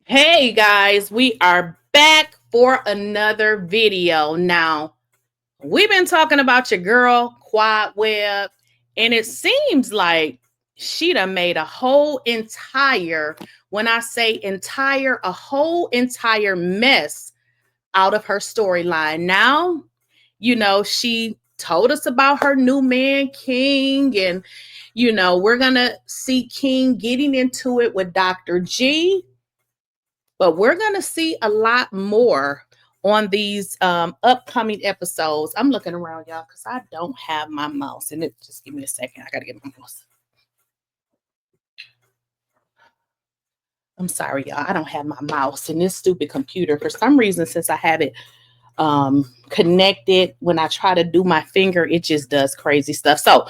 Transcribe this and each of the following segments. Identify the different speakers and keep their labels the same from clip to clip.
Speaker 1: Hey guys, we are back for another video. Now, we've been talking about your girl, Quadwebb, and it seems like she done made a whole entire, when I say entire, a whole entire mess out of her storyline. Now, she told us about her new man, King, and, we're going to see King getting into it with Dr. G. But we're going to see a lot more on these upcoming episodes. I'm looking around, y'all, because I don't have my mouse. And just give me a second. I got to get my mouse. I'm sorry, y'all. I don't have my mouse in this stupid computer. For some reason, since I have it connected, when I try to do my finger, it just does crazy stuff. So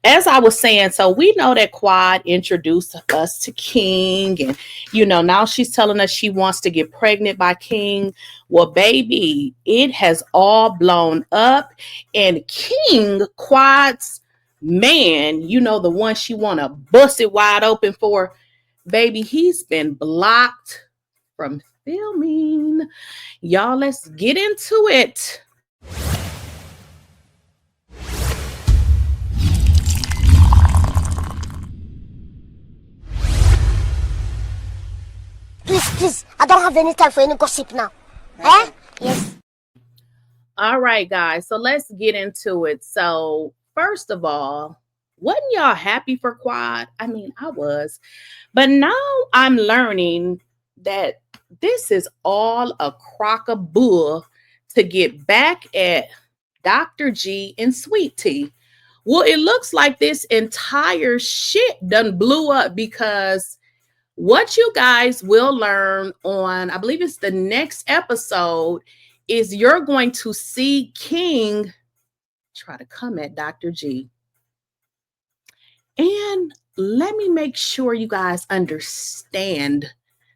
Speaker 1: as I was saying, so we know that Quad introduced us to King, and now she's telling us she wants to get pregnant by King. Well, baby, it has all blown up, and King, Quad's man, the one she want to bust it wide open for, baby, he's been blocked from filming. Y'all, let's get into it.
Speaker 2: Please, I don't have any time for any gossip now. Eh? Yes.
Speaker 1: All right, guys, so let's get into it. So first of all, wasn't y'all happy for Quad? I mean, I was. But now I'm learning that this is all a crock of bull to get back at Dr. G and Sweet Tea. Well, it looks like this entire shit done blew up, because what you guys will learn on, I believe it's the next episode, is you're going to see King try to come at Dr. G. And let me make sure you guys understand.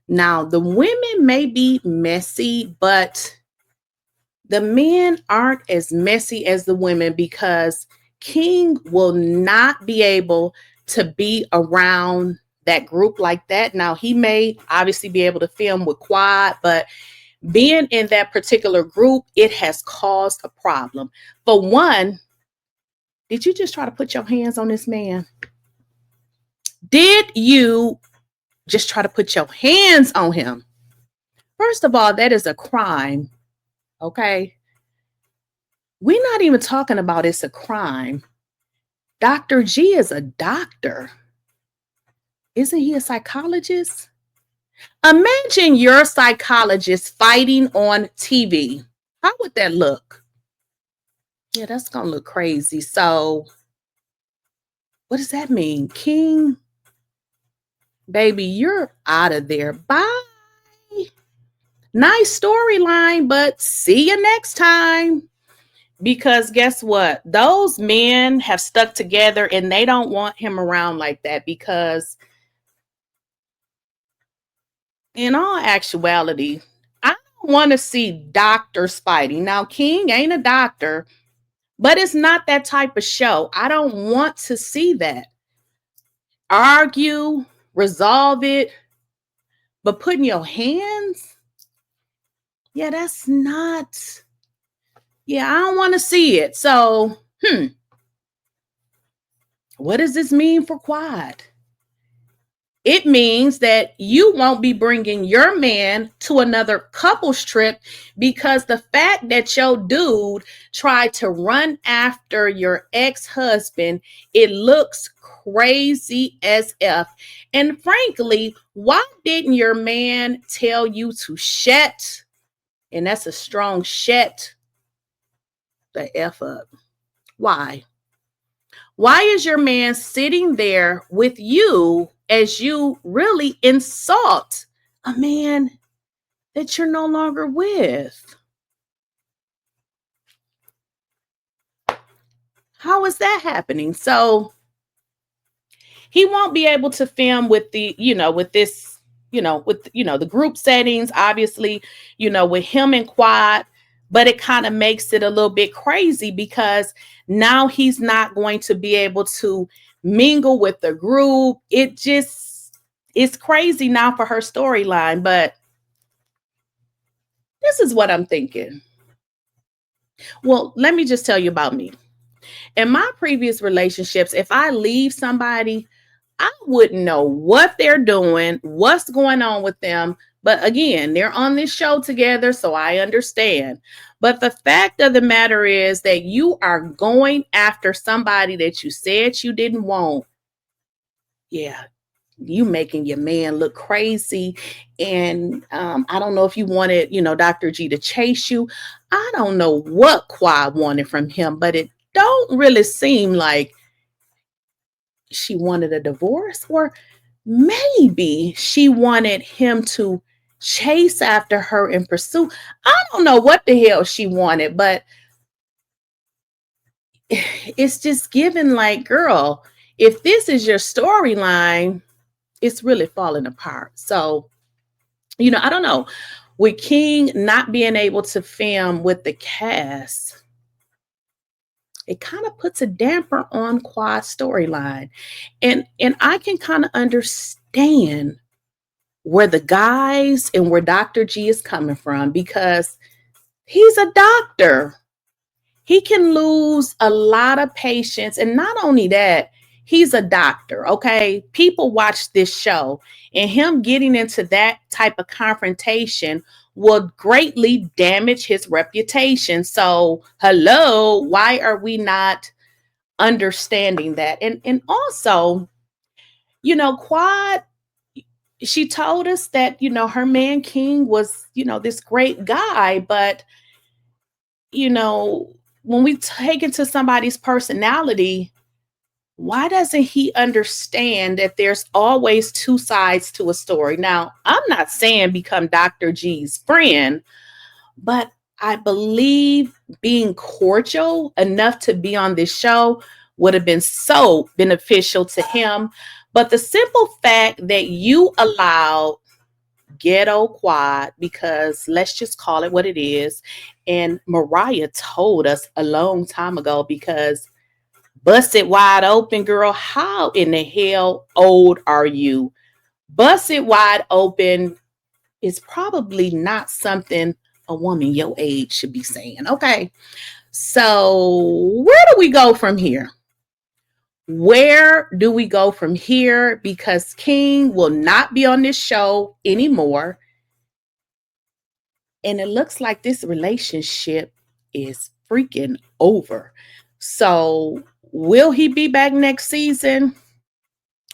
Speaker 1: Now, the women may be messy, but the men aren't as messy as the women, because King will not be able to be around that group like that. Now, he may obviously be able to film with Quad, but being in that particular group, it has caused a problem. For one, did you just try to put your hands on this man? Did you just try to put your hands on him? First of all, that is a crime. Okay. We're not even talking about it's a crime. Dr. G is a doctor. Isn't he a psychologist? Imagine you're a psychologist fighting on TV. How would that look? Yeah, that's going to look crazy. So what does that mean? King, baby, you're out of there. Bye. Nice storyline, but see you next time. Because guess what? Those men have stuck together, and they don't want him around like that, because in all actuality, I don't want to see doctors fighting. Now, King ain't a doctor, but it's not that type of show. I don't want to see that. Argue, resolve it, but putting your hands, yeah, that's not, yeah, I don't want to see it. So, what does this mean for Quad? It means that you won't be bringing your man to another couples trip, because the fact that your dude tried to run after your ex-husband, it looks crazy as F. And frankly, why didn't your man tell you to shut? And that's a strong shut the F up. Why? Why is your man sitting there with you as you really insult a man that you're no longer with? How is that happening? So he won't be able to film with the, with this, with, the group settings, obviously, with him and Quad. But it kind of makes it a little bit crazy, because now he's not going to be able to mingle with the group. It just, it's crazy now for her storyline. But This is what I'm thinking. Well, let me just tell you about me. In my previous relationships, if I leave somebody, I wouldn't know what they're doing, what's going on with them. But again, they're on this show together, so I understand. But the fact of the matter is that you are going after somebody that you said you didn't want. Yeah, you making your man look crazy. And I don't know if you wanted, Dr. G to chase you. I don't know what Quad wanted from him, but it don't really seem like she wanted a divorce, or maybe she wanted him to chase after her and pursue. I don't know what the hell she wanted, but it's just given like, girl, if this is your storyline, it's really falling apart. So, I don't know. With King not being able to film with the cast, it kind of puts a damper on Quad's storyline. And I can kind of understand where the guys and where Dr. G is coming from, because he's a doctor. He can lose a lot of patients. And not only that, he's a doctor. Okay. People watch this show, and him getting into that type of confrontation will greatly damage his reputation. So, hello, why are we not understanding that? And also, Quad, she told us that, her man King was, this great guy, but, when we take into somebody's personality, why doesn't he understand that there's always two sides to a story? Now, I'm not saying become Dr. G's friend, but I believe being cordial enough to be on this show would have been so beneficial to him. But the simple fact that you allowed ghetto Quad, because let's just call it what it is. And Mariah told us a long time ago, because bust it wide open, girl. How in the hell old are you? Bust it wide open is probably not something a woman your age should be saying. Okay. So where do we go from here? Where do we go from here? Because King will not be on this show anymore. And it looks like this relationship is freaking over. So will he be back next season?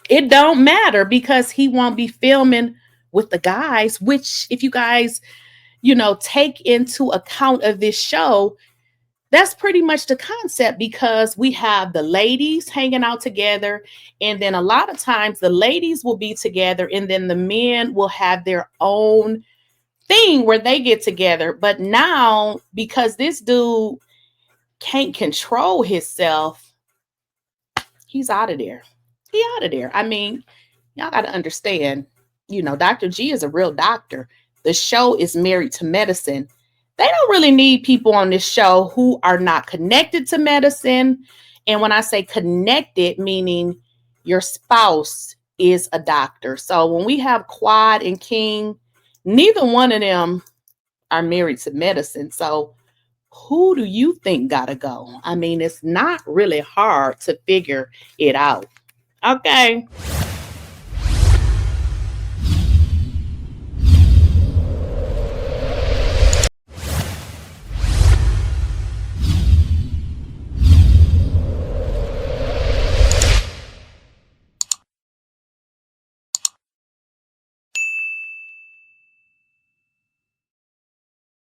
Speaker 1: It don't matter, because he won't be filming with the guys, which if you guys, take into account of this show, that's pretty much the concept, because we have the ladies hanging out together. And then a lot of times the ladies will be together, and then the men will have their own thing where they get together. But now, because this dude can't control himself, he's out of there. He out of there. I mean, y'all got to understand, Dr. G is a real doctor. The show is Married to Medicine. They don't really need people on this show who are not connected to medicine. And when I say connected, meaning your spouse is a doctor. So when we have Quad and King, neither one of them are married to medicine. So who do you think gotta go? I mean, it's not really hard to figure it out. Okay.